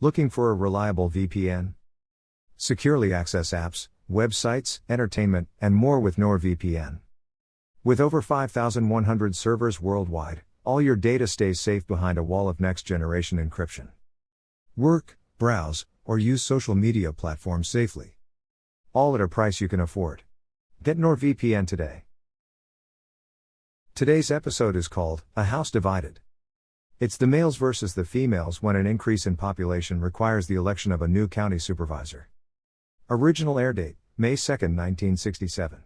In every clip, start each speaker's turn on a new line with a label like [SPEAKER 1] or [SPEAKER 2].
[SPEAKER 1] Looking for a reliable VPN? Securely access apps, websites, entertainment, and more with NordVPN. With over 5,100 servers worldwide, all your data stays safe behind a wall of next-generation encryption. Work, browse, or use social media platforms safely. All at a price you can afford. Get NordVPN today. Today's episode is called, A House Divided. It's the males versus the females when an increase in population requires the election of a new county supervisor. Original air date, May 2, 1967.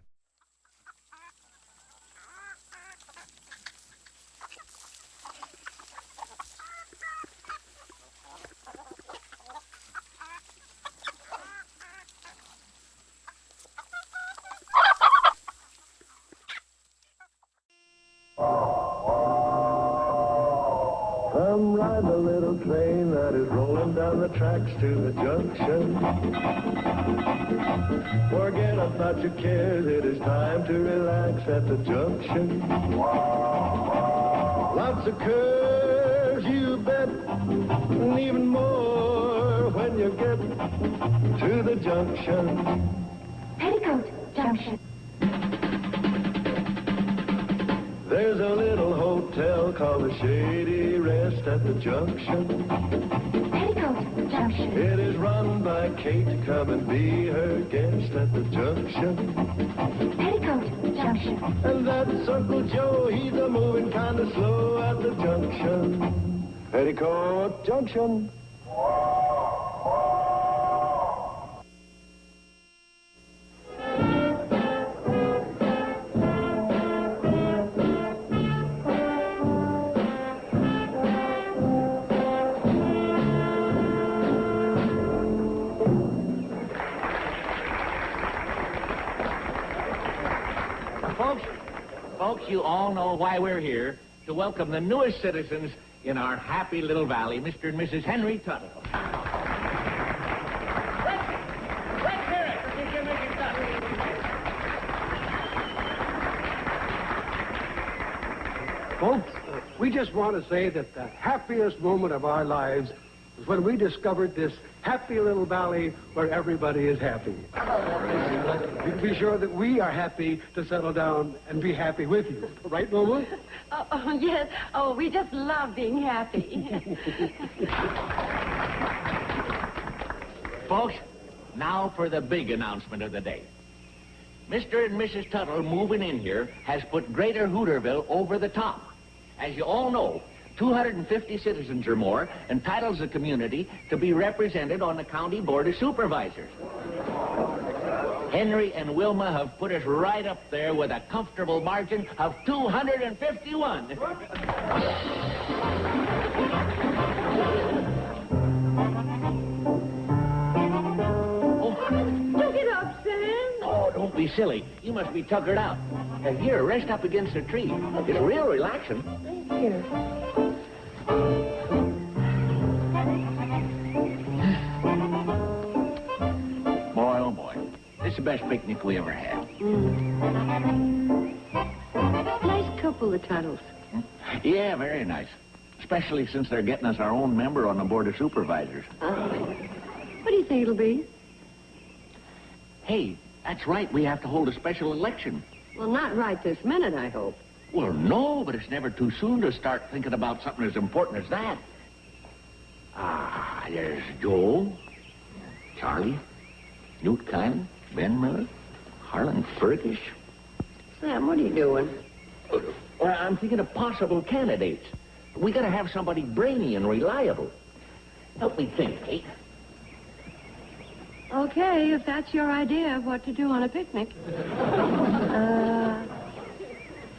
[SPEAKER 2] Come ride the little train that is rolling down the tracks to the junction. Forget about your cares, it is time to relax at the junction. Lots of curves, you bet, and even more when you get to the junction.
[SPEAKER 3] Petticoat Junction.
[SPEAKER 2] There's a little hotel called the Shady Rest at the junction.
[SPEAKER 3] Petticoat Junction.
[SPEAKER 2] It is run by Kate. Come and be her guest at the junction.
[SPEAKER 3] Petticoat Junction.
[SPEAKER 2] And that's Uncle Joe. He's a moving kind of slow at the junction. Petticoat Junction.
[SPEAKER 4] Folks, you all know why we're here, to welcome the newest citizens in our happy little valley, Mr. and Mrs. Henry Tuttle. Let's hear it for Mr. and Mrs. Tuttle.
[SPEAKER 5] Folks, we just want to say that the happiest moment of our lives was when we discovered this happy little valley where everybody is happy. You can be sure that we are happy to settle down and be happy with you. Right, Norma?
[SPEAKER 3] Oh, yes. Oh, we just love being happy.
[SPEAKER 4] Folks, now for the big announcement of the day. Mr. and Mrs. Tuttle moving in here has put Greater Hooterville over the top. As you all know, 250 citizens or more entitles the community to be represented on the county board of supervisors. Henry and Wilma have put us right up there with a comfortable margin of 251.
[SPEAKER 3] Look it up, Sam.
[SPEAKER 4] Oh, don't be silly. You must be tuckered out. Here, rest up against a tree. It's real relaxing.
[SPEAKER 3] Here.
[SPEAKER 4] Boy, oh boy. This is the best picnic we ever had.
[SPEAKER 3] Nice couple of Tuttles.
[SPEAKER 4] Yeah, very nice. Especially since they're getting us our own member on the board of supervisors.
[SPEAKER 3] What do you think it'll be?
[SPEAKER 4] Hey, that's right. We have to hold a special election.
[SPEAKER 3] Well, not right this minute, I hope.
[SPEAKER 4] Well, no, but it's never too soon to start thinking about something as important as that. Ah, there's Joel, Charlie, Newt Kynan, Ben Miller, Harlan Fergus.
[SPEAKER 3] Sam, what are you doing?
[SPEAKER 4] Well, I'm thinking of possible candidates. We gotta have somebody brainy and reliable. Help me think, Kate.
[SPEAKER 3] Okay, if that's your idea of what to do on a picnic.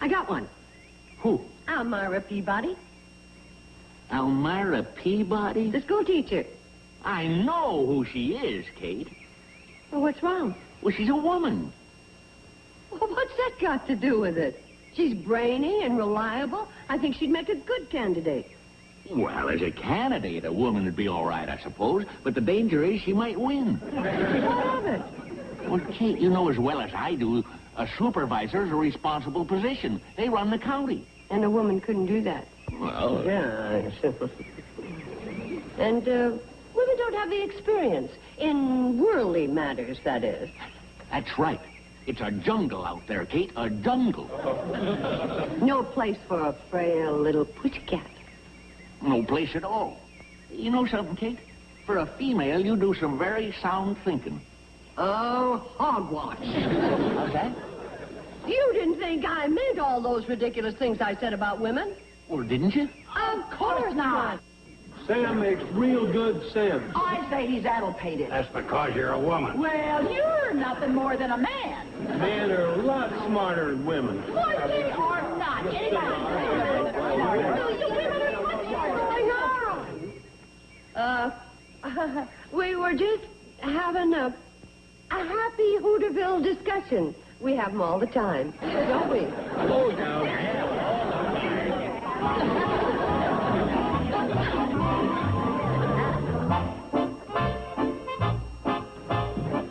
[SPEAKER 3] I got one.
[SPEAKER 4] Who?
[SPEAKER 3] Elmira Peabody,
[SPEAKER 4] Elmira Peabody?
[SPEAKER 3] the school teacher.
[SPEAKER 4] I know who she is, Kate.
[SPEAKER 3] Well, what's wrong?
[SPEAKER 4] Well, she's a woman.
[SPEAKER 3] Well, what's that got to do with it? She's brainy and reliable. I think she'd make a good candidate.
[SPEAKER 4] Well, as a candidate, a woman would be all right, I suppose. But the danger is she might win.
[SPEAKER 3] What of it?
[SPEAKER 4] Well, Kate, you know as well as I do, a supervisor is a responsible position. They run the county.
[SPEAKER 3] And a woman couldn't do that.
[SPEAKER 4] Well,
[SPEAKER 3] Yeah. And Women don't have the experience. In worldly matters, that is.
[SPEAKER 4] That's right. It's a jungle out there, Kate, a jungle.
[SPEAKER 3] No place for a frail little pussycat.
[SPEAKER 4] No place at all. You know something, Kate? For a female, you do some very sound thinking.
[SPEAKER 3] Oh, hogwash.
[SPEAKER 4] How's that?
[SPEAKER 3] You didn't think I meant all those ridiculous things I said about women?
[SPEAKER 4] Well, didn't you?
[SPEAKER 3] Of course not.
[SPEAKER 5] Sam makes real good sense.
[SPEAKER 6] I say he's addlepated.
[SPEAKER 5] That's because you're a woman.
[SPEAKER 6] Well, you're nothing more than a man.
[SPEAKER 5] Men are a lot smarter than women.
[SPEAKER 6] Well, they are not.
[SPEAKER 3] You women are much going on. We were just having a happy Hooterville discussion. We have them all the time, don't we?
[SPEAKER 5] Oh, no.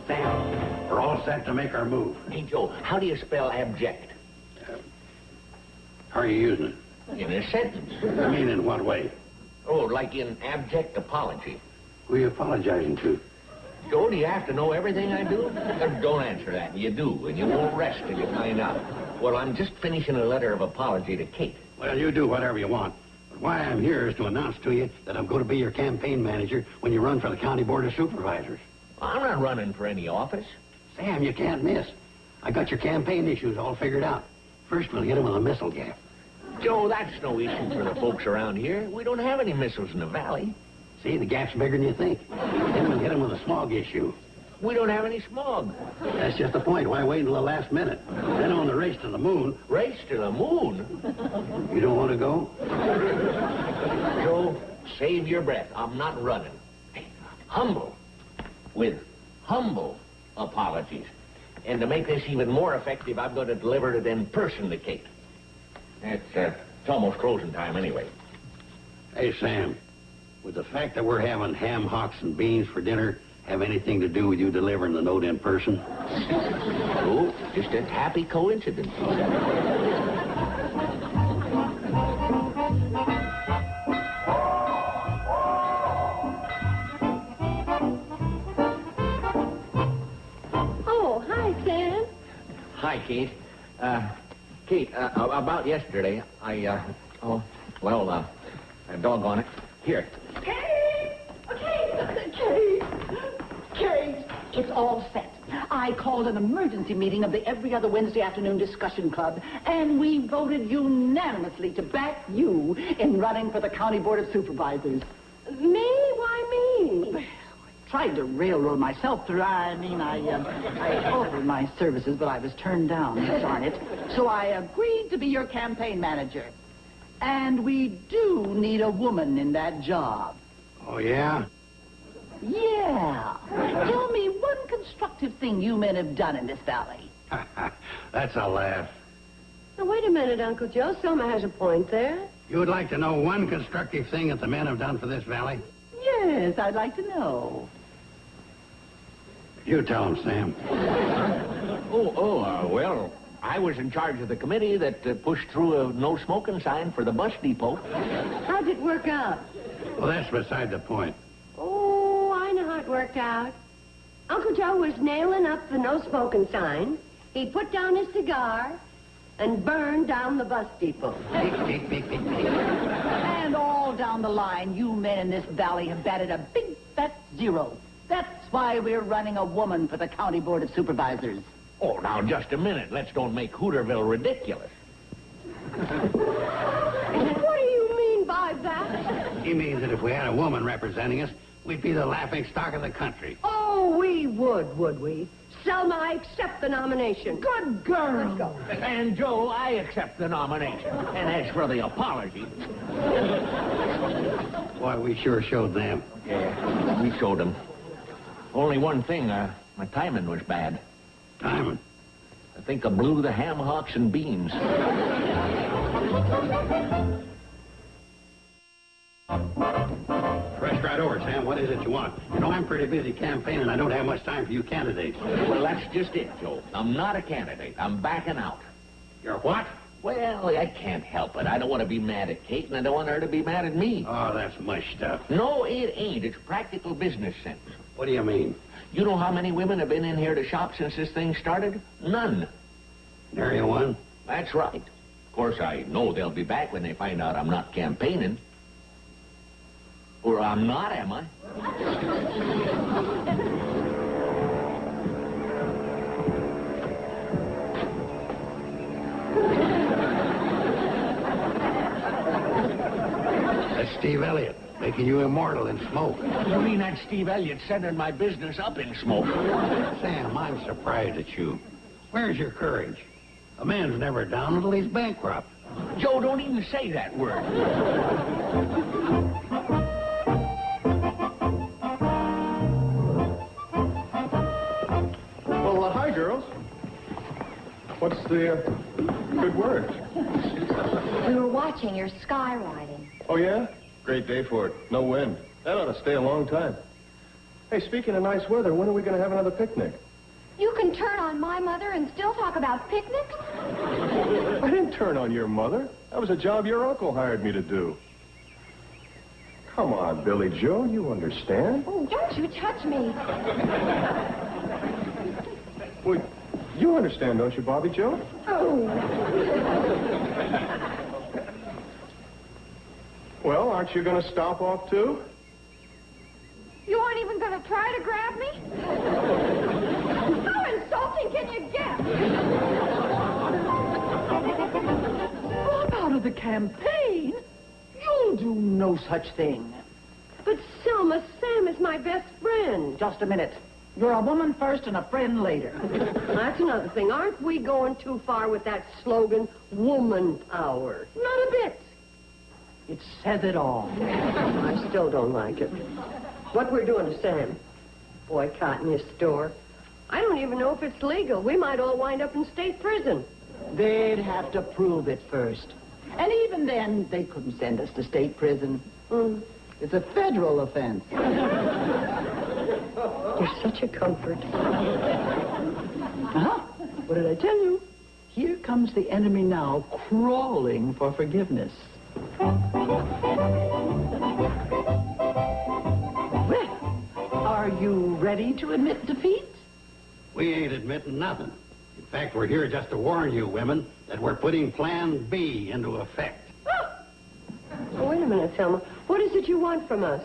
[SPEAKER 4] Sam,
[SPEAKER 7] We're all set to make our move.
[SPEAKER 4] hey, Joe, how do you spell abject?
[SPEAKER 7] How are you using it?
[SPEAKER 4] In a sentence.
[SPEAKER 7] I mean, in what way?
[SPEAKER 4] Oh, like in abject apology.
[SPEAKER 7] Who are you apologizing to?
[SPEAKER 4] Joe, do you have to know everything I do? Don't answer that. You do, and you won't rest till you find out. Well, I'm just finishing a letter of apology to Kate.
[SPEAKER 7] Well, you do whatever you want. But why I'm here is to announce to you that I'm going to be your campaign manager when you run for the County Board of Supervisors.
[SPEAKER 4] I'm not running for any office.
[SPEAKER 7] Sam, you can't miss. I got your campaign issues all figured out. First, we'll hit him with a missile gap.
[SPEAKER 4] Joe, that's no issue for the folks around here. We don't have any missiles in the valley.
[SPEAKER 7] See, the gap's bigger than you think. Then we'll hit him with a smog issue.
[SPEAKER 4] We don't have any smog.
[SPEAKER 7] That's just the point. Why wait until the last minute? Then on the race to the moon,
[SPEAKER 4] Race to the moon?
[SPEAKER 7] you don't want to go?
[SPEAKER 4] Joe, save your breath. I'm not running. Humble. With humble apologies. And to make this even more effective, I'm going to deliver it in person to Kate. It's almost closing time anyway.
[SPEAKER 7] Hey, Sam, would the fact that we're having ham hocks and beans for dinner have anything to do with you delivering the note in person?
[SPEAKER 4] Oh, just a happy coincidence.
[SPEAKER 3] Oh, hi, Sam.
[SPEAKER 4] Hi, Kate. Kate, about yesterday, doggone it. Here.
[SPEAKER 6] Kate! Kate! It's all set. I called an emergency meeting of the every other Wednesday afternoon discussion club, and we voted unanimously to back you in running for the County Board of Supervisors.
[SPEAKER 3] Me? Why me?
[SPEAKER 6] Tried to railroad myself through. I offered my services, but I was turned down, darn it. So I agreed to be your campaign manager. And we do need a woman in that job.
[SPEAKER 7] Oh, yeah?
[SPEAKER 6] Yeah. Tell me one constructive thing you men have done in this valley.
[SPEAKER 7] That's a laugh.
[SPEAKER 3] Now, wait a minute, Uncle Joe. Selma has a point there.
[SPEAKER 7] You would like to know one constructive thing that the men have done for this valley?
[SPEAKER 6] Yes, I'd like to know.
[SPEAKER 7] You tell them, Sam.
[SPEAKER 4] Well, I was in charge of the committee that pushed through a no smoking sign for the bus depot.
[SPEAKER 3] How'd it work out?
[SPEAKER 7] Well, that's beside the point.
[SPEAKER 3] Oh, I know how it worked out. Uncle Joe was nailing up the no smoking sign. He put down his cigar and burned down the bus depot.
[SPEAKER 7] Peek, peek, peek, peek, peek.
[SPEAKER 6] And all down the line, you men in this valley have batted a big fat 0. That's why we're running a woman for the County Board of Supervisors.
[SPEAKER 4] Oh, now, just a minute. Let's don't make Hooterville ridiculous.
[SPEAKER 3] What do you mean by that?
[SPEAKER 7] He means that if we had a woman representing us, we'd be the laughing stock of the country.
[SPEAKER 3] Oh, we would we? Selma, I accept the nomination.
[SPEAKER 6] Good girl.
[SPEAKER 3] Let's go.
[SPEAKER 4] And, Joe, I accept the nomination. And as for the apology...
[SPEAKER 7] Boy, we sure showed them.
[SPEAKER 4] Yeah, we showed them. Only one thing, my timing was bad.
[SPEAKER 7] Timing.
[SPEAKER 4] I think I blew the ham hocks and beans.
[SPEAKER 7] Rush right over, Sam. What is it you want? You know, I'm pretty busy campaigning. I don't have much time for you candidates.
[SPEAKER 4] Well, that's just it, Joe. I'm not a candidate. I'm backing out.
[SPEAKER 7] You're what?
[SPEAKER 4] Well, I can't help it. I don't want to be mad at Kate, and I don't want her to be mad at me.
[SPEAKER 7] Oh, that's mush stuff.
[SPEAKER 4] No, it ain't. It's practical business sense.
[SPEAKER 7] What do you mean?
[SPEAKER 4] You know how many women have been in here to shop since this thing started? None.
[SPEAKER 7] Nary one?
[SPEAKER 4] That's right. Of course, I know they'll be back when they find out I'm not campaigning. Or I'm not, am I?
[SPEAKER 7] That's Steve Elliott, making you immortal in smoke.
[SPEAKER 4] You mean that Steve Elliott sending my business up in smoke?
[SPEAKER 7] Sam, I'm surprised at you. Where's your courage? A man's never down until he's bankrupt.
[SPEAKER 4] Joe, don't even say that word.
[SPEAKER 8] Well, hi, girls. What's the good word?
[SPEAKER 9] We were watching your skywriting.
[SPEAKER 8] Oh, yeah? Great day for it. No wind. That ought to stay a long time. Hey, speaking of nice weather, when are we going to have another picnic?
[SPEAKER 9] You can turn on my mother and still talk about picnics?
[SPEAKER 8] I didn't turn on your mother. That was a job your uncle hired me to do. Come on, Billy Joe, you understand?
[SPEAKER 9] Oh, don't you touch me.
[SPEAKER 8] Well, you understand, don't you, Bobby Joe?
[SPEAKER 9] Oh.
[SPEAKER 8] Well, aren't you going to stop off, too?
[SPEAKER 9] You aren't even going to try to grab me? How insulting can you get?
[SPEAKER 6] Drop out of the campaign? You'll do no such thing.
[SPEAKER 3] But Selma, Sam is my best friend.
[SPEAKER 6] Just a minute. You're a woman first and a friend later.
[SPEAKER 3] That's another thing. Aren't we going too far with that slogan, woman power? Not a bit.
[SPEAKER 6] It says it all.
[SPEAKER 3] I still don't like it. What we're doing to Sam, boycotting his store. I don't even know if it's legal. We might all wind up in state prison.
[SPEAKER 6] They'd have to prove it first. And even then, they couldn't send us to state prison. It's a federal offense.
[SPEAKER 3] You're such a comfort.
[SPEAKER 6] Uh-huh. What did I tell you? Here comes the enemy now, crawling for forgiveness. Well, are you ready to admit defeat?
[SPEAKER 7] We ain't admitting nothing. In fact, we're here just to warn you, women, that we're putting Plan B into effect.
[SPEAKER 3] Oh, wait a minute, Selma. What is it you want from us?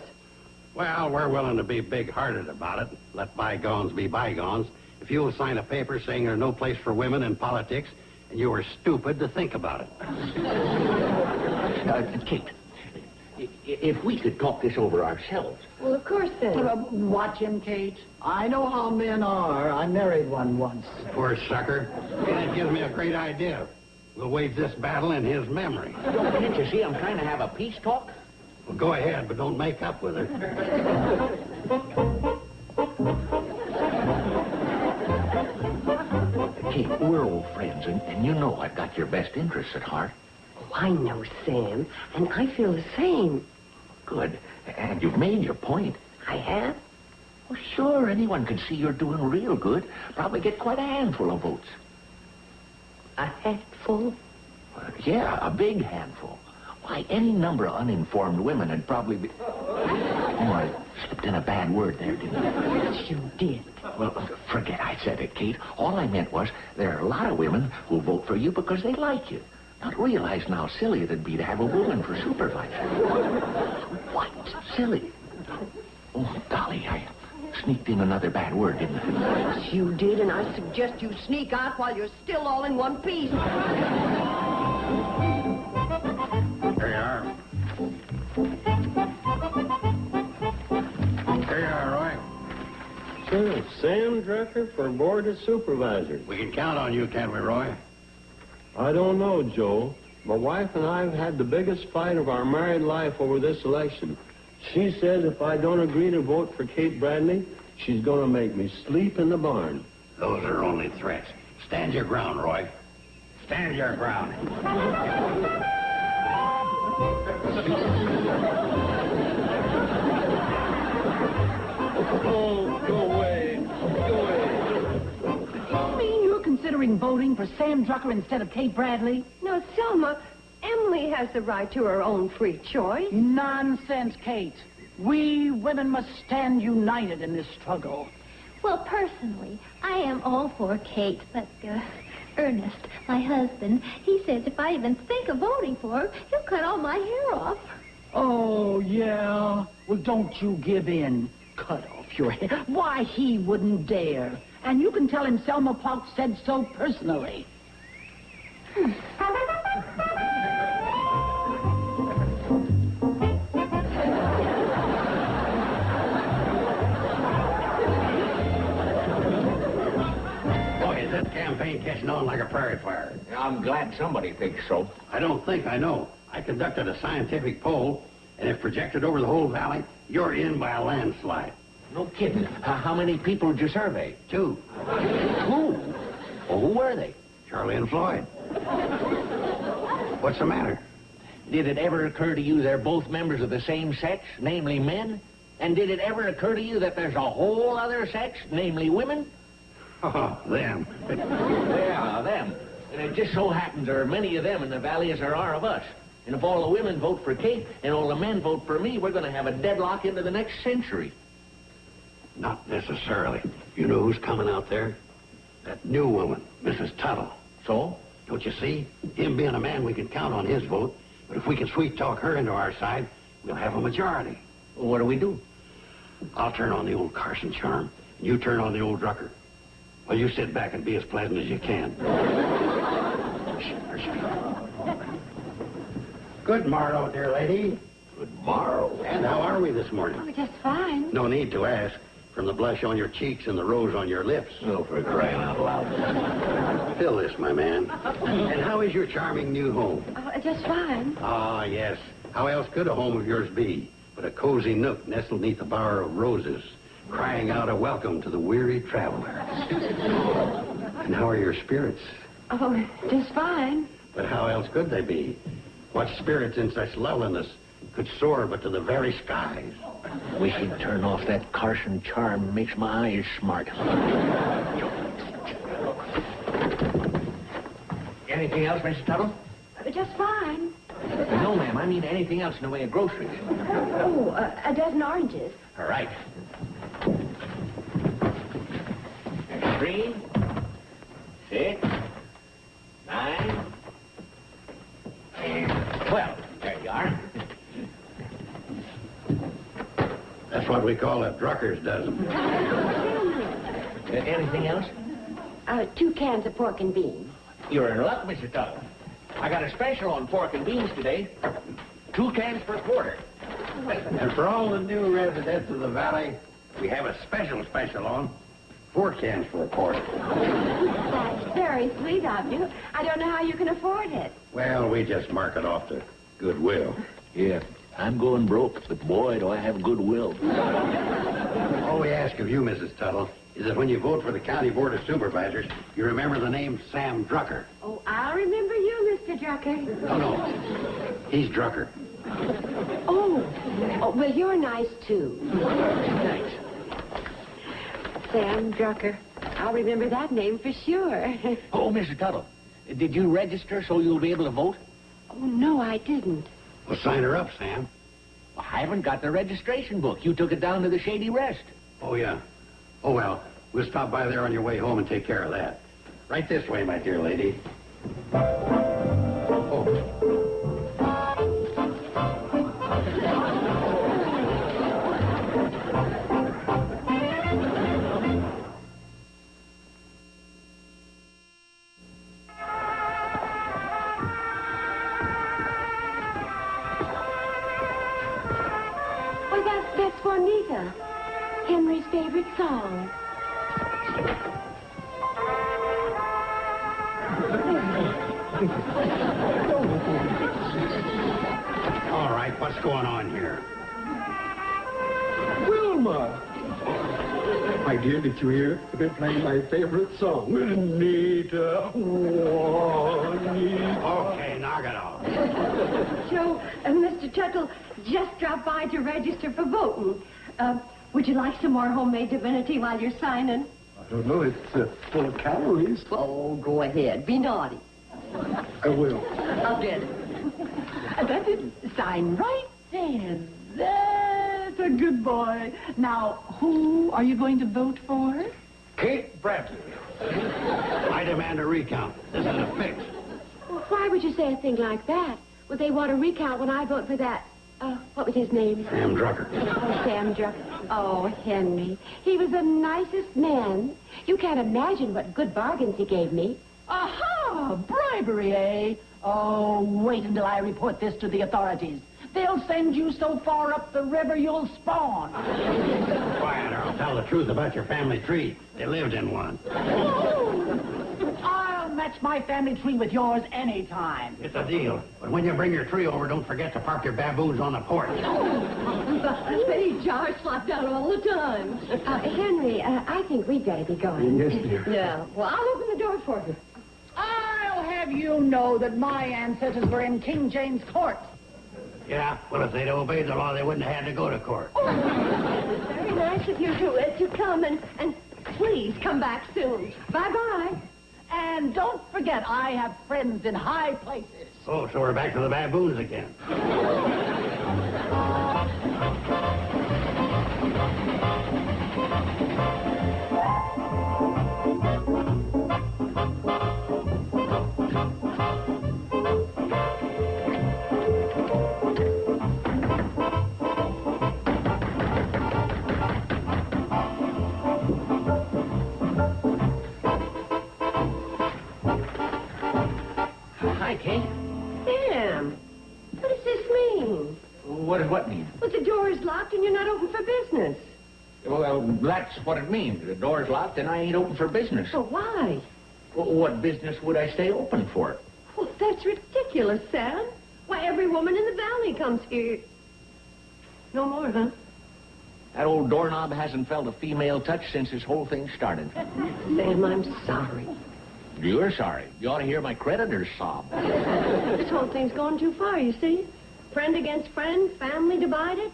[SPEAKER 7] Well, we're willing to be big-hearted about it. Let bygones be bygones. If you'll sign a paper saying there's no place for women in politics, and you were stupid to think about it.
[SPEAKER 4] Kate, if we could talk this over ourselves.
[SPEAKER 3] Well, of course, then.
[SPEAKER 6] Watch him, Kate. I know how men are. I married one once.
[SPEAKER 7] Poor sucker. That gives me a great idea. We'll wage this battle in his memory.
[SPEAKER 4] Can't you see I'm trying to have a peace talk?
[SPEAKER 7] Well, go ahead, but don't make up with her.
[SPEAKER 4] Kate, we're old friends, and you know I've got your best interests at heart.
[SPEAKER 3] Oh, I know, Sam, and I feel the same.
[SPEAKER 4] Good. And you've made your point.
[SPEAKER 3] I have?
[SPEAKER 4] Well, sure, anyone can see you're doing real good. Probably get quite a handful of votes.
[SPEAKER 3] A handful?
[SPEAKER 4] Yeah, a big handful. Why, any number of uninformed women would probably be... Oh, I slipped in a bad word there, didn't I?
[SPEAKER 3] Yes, you did.
[SPEAKER 4] Well, forget I said it, Kate. All I meant was there are a lot of women who vote for you because they like you. Not realizing how silly it'd be to have a woman for supervisor. What? Silly? Oh, Dolly, I sneaked in another bad word, didn't I?
[SPEAKER 3] Yes, you did, and I suggest you sneak out while you're still all in one piece.
[SPEAKER 7] There you are. There you are, Roy.
[SPEAKER 8] Sure, Sam Drucker for board of supervisors.
[SPEAKER 7] We can count on you, can't we, Roy?
[SPEAKER 8] I don't know, Joe. My wife and I have had the biggest fight of our married life over this election. She says if I don't agree to vote for Kate Bradley, she's going to make me sleep in the barn.
[SPEAKER 7] Those are only threats. Stand your ground, Roy. Stand your ground.
[SPEAKER 8] Oh, go away. Go away.
[SPEAKER 6] You mean you're considering considering voting for Sam Drucker instead of Kate Bradley?
[SPEAKER 3] No, Selma, Emily has the right to her own free choice.
[SPEAKER 6] Nonsense, Kate. We women must stand united in this struggle.
[SPEAKER 10] Well, personally, I am all for Kate, but, Ernest, my husband, he says if I even think of voting for her, he'll cut all my hair off.
[SPEAKER 6] Oh, yeah? Well, don't you give in. Cut off your hair. Why, he wouldn't dare. And you can tell him Selma Plott said so personally.
[SPEAKER 7] Campaign catching on like a prairie fire.
[SPEAKER 4] I'm glad somebody thinks so.
[SPEAKER 7] I don't think I know. I conducted a scientific poll, and if projected over the whole valley, you're in by a landslide.
[SPEAKER 4] No kidding. How many people did you survey?
[SPEAKER 7] 2.
[SPEAKER 4] 2? Well, who were they?
[SPEAKER 7] Charlie and Floyd. What's the matter?
[SPEAKER 4] Did it ever occur to you they're both members of the same sex, namely men? And did it ever occur to you that there's a whole other sex, namely women?
[SPEAKER 7] Oh, them.
[SPEAKER 4] Yeah, them. And it just so happens there are many of them in the valley as there are of us. And if all the women vote for Kate and all the men vote for me, we're going to have a deadlock into the next century.
[SPEAKER 7] Not necessarily. You know who's coming out there? That new woman, Mrs. Tuttle.
[SPEAKER 4] So?
[SPEAKER 7] Don't you see? Him being a man, we can count on his vote. But if we can sweet-talk her into our side, we'll have a majority.
[SPEAKER 4] Well, what do we do?
[SPEAKER 7] I'll turn on the old Carson charm, and you turn on the old Drucker. Well, you sit back and be as pleasant as you can. Good morrow, dear lady.
[SPEAKER 4] Good morrow.
[SPEAKER 7] And how are we this morning?
[SPEAKER 3] Oh, just fine.
[SPEAKER 7] No need to ask. From the blush on your cheeks and the rose on your lips.
[SPEAKER 4] Oh, for crying out loud.
[SPEAKER 7] Fill this, my man. And how is your charming new home?
[SPEAKER 3] Oh, just fine.
[SPEAKER 7] Ah, yes. How else could a home of yours be but a cozy nook nestled neath a bower of roses, crying out a welcome to the weary traveler? And how are your spirits?
[SPEAKER 3] Oh, just fine.
[SPEAKER 7] But how else could they be? What spirits in such loveliness could soar but to the very skies?
[SPEAKER 4] Wish he'd turn off that Carson charm. Makes my eyes smart. Anything else, Mrs. Tuttle?
[SPEAKER 3] Just fine.
[SPEAKER 4] No, ma'am. I mean anything else in the way of groceries.
[SPEAKER 3] Oh, a dozen oranges.
[SPEAKER 4] All right. There's 3, 6, 9, and 12. There you are.
[SPEAKER 7] That's what we call a Drucker's dozen.
[SPEAKER 4] Anything else?
[SPEAKER 3] 2 cans of pork and beans.
[SPEAKER 4] You're in luck, Mr. Tuttle. I got a special on pork and beans today. 2 cans per quarter.
[SPEAKER 7] And for all the new residents of the valley, we have a special on 4 cans for a quarter.
[SPEAKER 3] That's very sweet of you. I don't know how you can afford it.
[SPEAKER 7] Well, we just mark it off to goodwill.
[SPEAKER 4] Yeah, I'm going broke, but boy, do I have goodwill.
[SPEAKER 7] All we ask of you, Mrs. Tuttle, is that when you vote for the County Board of Supervisors, you remember the name Sam Drucker.
[SPEAKER 3] Oh, I'll remember you, Mr. Drucker.
[SPEAKER 7] No. He's Drucker.
[SPEAKER 3] Oh, well, you're nice, too.
[SPEAKER 4] Thanks.
[SPEAKER 3] Sam Drucker. I'll remember that name for sure.
[SPEAKER 4] Oh, Mr. Tuttle, did you register so you'll be able to vote?
[SPEAKER 3] Oh, no, I didn't.
[SPEAKER 7] Well, sign her up, Sam.
[SPEAKER 4] I haven't got the registration book. You took it down to the Shady Rest.
[SPEAKER 7] Oh, yeah. Oh, well, we'll stop by there on your way home and take care of that. Right this way, my dear lady. Oh.
[SPEAKER 3] Well, that's Juanita. Henry's favorite song.
[SPEAKER 7] All right, what's going on here?
[SPEAKER 5] Wilma! My dear, did you hear? They're playing my favorite song. Anita, Juanita.
[SPEAKER 7] Okay, knock it off.
[SPEAKER 3] Joe, Mr. Tuttle just dropped by to register for voting. Would you like some more homemade divinity while you're signing?
[SPEAKER 5] don't know. It's full of calories.
[SPEAKER 3] Oh, go ahead. Be naughty.
[SPEAKER 5] I will.
[SPEAKER 3] I'll get it.
[SPEAKER 6] That's it. Sign right there. That's a good boy. Now, who are you going to vote for?
[SPEAKER 7] Kate Bradley. I demand a recount. This is a fix.
[SPEAKER 3] Well, why would you say a thing like that? Would they want a recount when I vote for that? What was his name?
[SPEAKER 7] Sam Drucker.
[SPEAKER 3] Oh, Sam Drucker. Oh, Henry. He was the nicest man. You can't imagine what good bargains he gave me.
[SPEAKER 6] Aha! Bribery, eh? Oh, wait until I report this to the authorities. They'll send you so far up the river you'll spawn.
[SPEAKER 7] Quiet, or I'll tell the truth about your family tree. They lived in one.
[SPEAKER 6] I'll match my family tree with yours anytime.
[SPEAKER 7] It's a deal. But when you bring your tree over, don't forget to park your baboons on the porch.
[SPEAKER 3] They jar slop down all the time. Henry, I think we've got to be going.
[SPEAKER 5] Yes, dear.
[SPEAKER 3] Yeah. Well, I'll open the door for you.
[SPEAKER 6] I'll have you know that my ancestors were in King James Court.
[SPEAKER 7] Yeah, well, if they'd obeyed the law, they wouldn't have had to go to court.
[SPEAKER 3] Very nice of you to come, and please come back soon. Bye-bye.
[SPEAKER 6] And don't forget, I have friends in high places.
[SPEAKER 7] Oh, so we're back to the baboons again.
[SPEAKER 4] Hi, Kate.
[SPEAKER 3] Sam, what does this mean?
[SPEAKER 4] What does what mean?
[SPEAKER 3] Well, the door is locked and you're not open for business.
[SPEAKER 4] Well, that's what it means. The door's locked and I ain't open for business.
[SPEAKER 3] Well, why?
[SPEAKER 4] Well, what business would I stay open for?
[SPEAKER 3] Well, that's ridiculous, Sam. Why, every woman in the valley comes here. No more, huh?
[SPEAKER 4] That old doorknob hasn't felt a female touch since this whole thing started.
[SPEAKER 3] Sam, I'm sorry.
[SPEAKER 4] You're sorry. You ought to hear my creditors sob.
[SPEAKER 3] This whole thing's gone too far, you see? Friend against friend, family divided.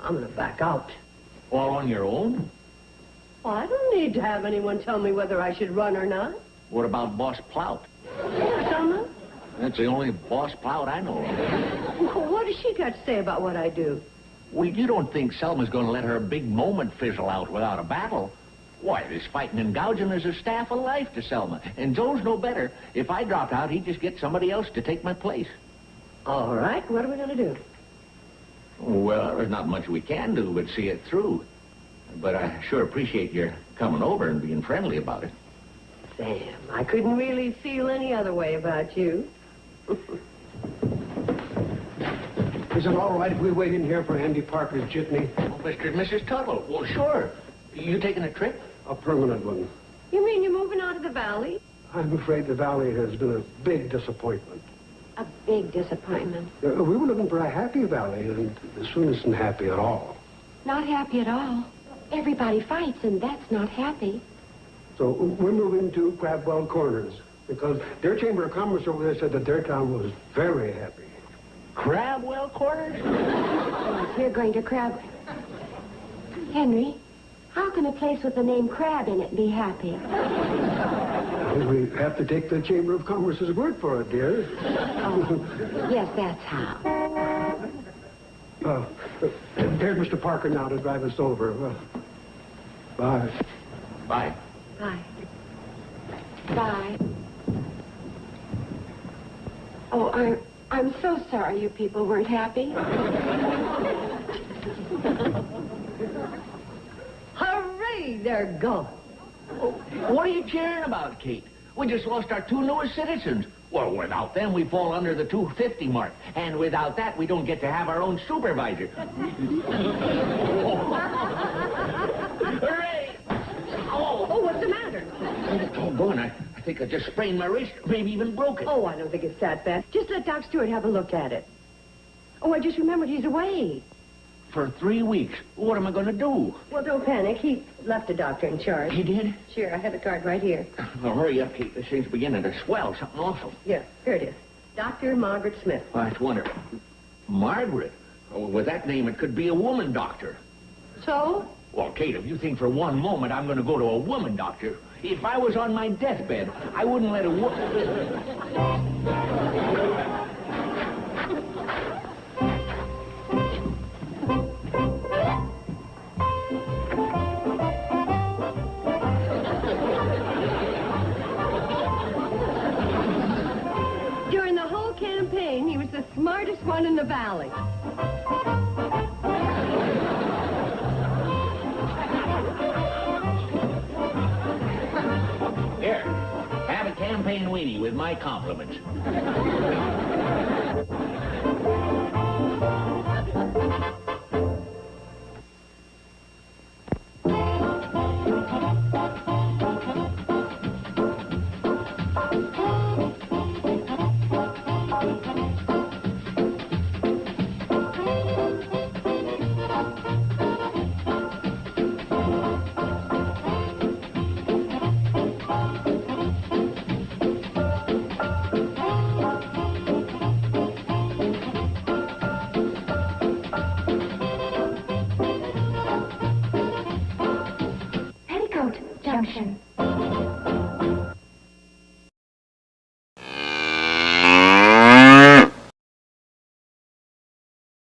[SPEAKER 3] I'm gonna back out.
[SPEAKER 4] All on your own?
[SPEAKER 3] Well, I don't need to have anyone tell me whether I should run or not.
[SPEAKER 4] What about Boss Plout?
[SPEAKER 3] Selma?
[SPEAKER 4] That's the only Boss Plout I know of.
[SPEAKER 3] Well, what has she got to say about what I do?
[SPEAKER 4] Well, you don't think Selma's going to let her big moment fizzle out without a battle? Why, this fighting and gouging is a staff of life to Selma. And Joe's no better. If I dropped out, he'd just get somebody else to take my place.
[SPEAKER 3] All right, what are we going to do?
[SPEAKER 4] Well, there's not much we can do but see it through. But I sure appreciate your coming over and being friendly about it.
[SPEAKER 3] Sam, I couldn't really feel any other way about you.
[SPEAKER 5] Is it all right if we wait in here for Andy Parker's jitney?
[SPEAKER 4] Oh, Mr. and Mrs. Tuttle. Well, sure. You taking a trip?
[SPEAKER 5] A permanent one.
[SPEAKER 3] You mean you're moving out of the valley?
[SPEAKER 5] I'm afraid the valley has been a big disappointment.
[SPEAKER 3] A big disappointment.
[SPEAKER 5] We were looking for a happy valley, and this one isn't happy at all.
[SPEAKER 3] Not happy at all. Everybody fights, and that's not happy.
[SPEAKER 5] So we're moving to Crabwell Corners, because their Chamber of Commerce over there said that their town was very happy.
[SPEAKER 4] Crabwell Corners?
[SPEAKER 3] Yes, we're going to Crab... Henry, how can a place with the name Crab in it be happy?
[SPEAKER 5] We have to take the Chamber of Commerce's word for it, dear.
[SPEAKER 3] Oh, yes, that's how.
[SPEAKER 5] There's Mr. Parker now to drive us over. Bye.
[SPEAKER 4] Bye.
[SPEAKER 3] Bye. Bye. Oh, I'm so sorry you people weren't happy. Hooray, they're gone.
[SPEAKER 4] Oh, what are you cheering about, Kate? We just lost our 2 newest citizens. Well, without them, we fall under the 250 mark. And without that, we don't get to have our own supervisor. Hooray!
[SPEAKER 3] Oh, what's the matter?
[SPEAKER 4] Oh, going. I think I just sprained my wrist, maybe even broke it.
[SPEAKER 3] Oh, I don't think it's that bad. Just let Doc Stewart have a look at it. Oh, I just remembered he's away.
[SPEAKER 4] For 3 weeks. What am I going to do?
[SPEAKER 3] Well, don't panic. He left a doctor in charge.
[SPEAKER 4] He did?
[SPEAKER 3] Sure, I have the card right here.
[SPEAKER 4] Well, hurry up, Kate. This thing's beginning to swell. Something awful.
[SPEAKER 3] Yeah, here it is. Dr. Margaret Smith.
[SPEAKER 4] Oh, that's wonderful. Margaret? Oh, with that name, it could be a woman doctor.
[SPEAKER 3] So?
[SPEAKER 4] Well, Kate, if you think for one moment I'm going to go to a woman doctor, if I was on my deathbed, I wouldn't let a
[SPEAKER 3] During the whole campaign, he was the smartest one in the valley.
[SPEAKER 4] Here, have a campaign weenie with my compliments.
[SPEAKER 10] Petticoat Junction.